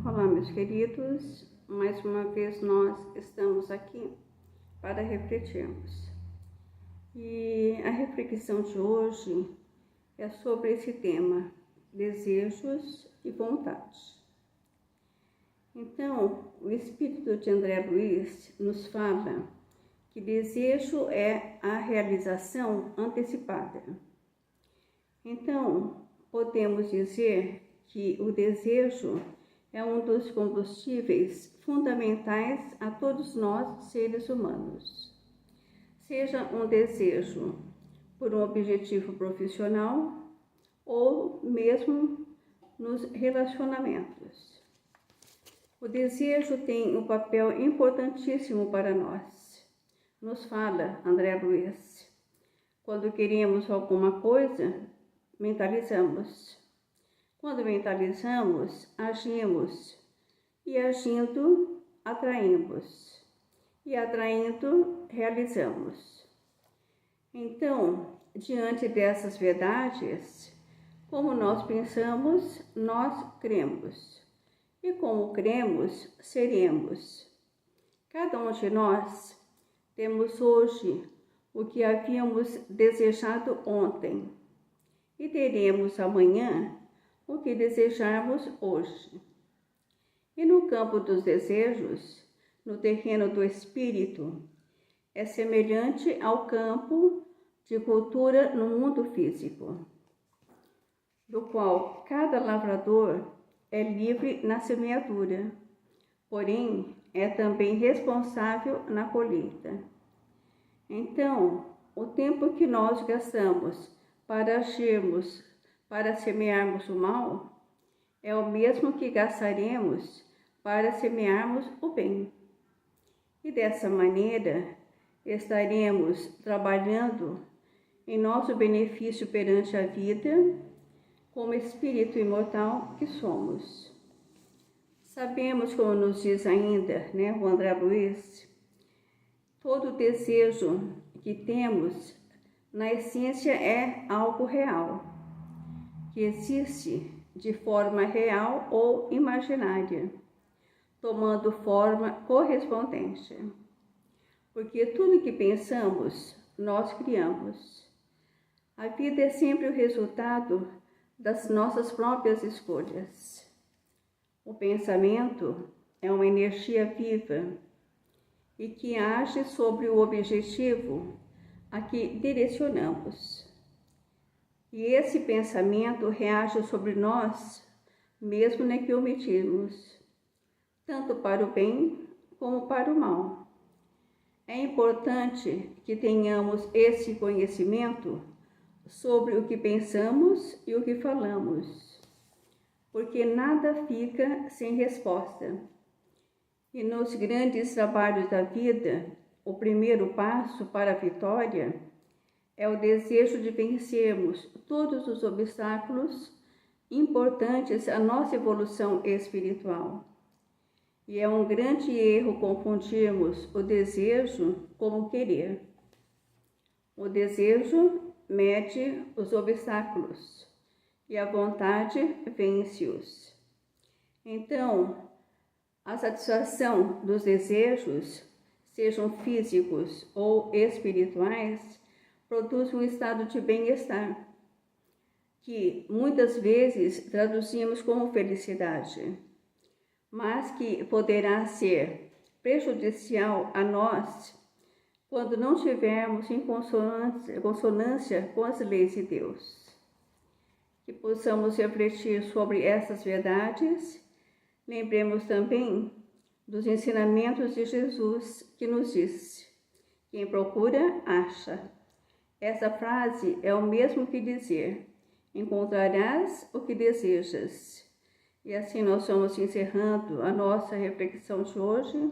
Olá, meus queridos, mais uma vez nós estamos aqui para refletirmos. E a reflexão de hoje é sobre esse tema, desejos e vontade. Então, o espírito de André Luiz nos fala que desejo é a realização antecipada. Então, podemos dizer que o desejo é um dos combustíveis fundamentais a todos nós, seres humanos. Seja um desejo por um objetivo profissional ou mesmo nos relacionamentos. O desejo tem um papel importantíssimo para nós. Nos fala André Luiz. Quando queremos alguma coisa, mentalizamos. Quando mentalizamos, agimos, e agindo, atraímos, e atraindo, realizamos. Então, diante dessas verdades, como nós pensamos, nós cremos, e como cremos, seremos. Cada um de nós temos hoje o que havíamos desejado ontem, e teremos amanhã o que desejarmos hoje. E no campo dos desejos, no terreno do espírito, é semelhante ao campo de cultura no mundo físico, do qual cada lavrador é livre na semeadura, porém é também responsável na colheita. Então, o tempo que nós gastamos para agirmos, para semearmos o mal, é o mesmo que gastaremos para semearmos o bem. E dessa maneira, estaremos trabalhando em nosso benefício perante a vida, como espírito imortal que somos. Sabemos, como nos diz ainda, o André Luiz, todo desejo que temos, na essência, é algo real, que existe de forma real ou imaginária, tomando forma correspondente. Porque tudo que pensamos, nós criamos. A vida é sempre o resultado das nossas próprias escolhas. O pensamento é uma energia viva e que age sobre o objetivo a que direcionamos. E esse pensamento reage sobre nós, mesmo que omitirmos, tanto para o bem como para o mal. É importante que tenhamos esse conhecimento sobre o que pensamos e o que falamos, porque nada fica sem resposta. E nos grandes trabalhos da vida, o primeiro passo para a vitória é o desejo de vencermos todos os obstáculos importantes à nossa evolução espiritual. E é um grande erro confundirmos o desejo com o querer. O desejo mede os obstáculos e a vontade vence-os. Então, a satisfação dos desejos, sejam físicos ou espirituais, produz um estado de bem-estar, que muitas vezes traduzimos como felicidade, mas que poderá ser prejudicial a nós quando não estivermos em consonância com as leis de Deus. Que possamos refletir sobre essas verdades, lembremos também dos ensinamentos de Jesus, que nos disse: quem procura, acha. Essa frase é o mesmo que dizer: encontrarás o que desejas. E assim nós vamos encerrando a nossa reflexão de hoje.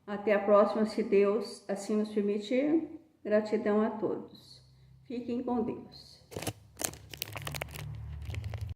Até a próxima, se Deus assim nos permitir. Gratidão a todos. Fiquem com Deus.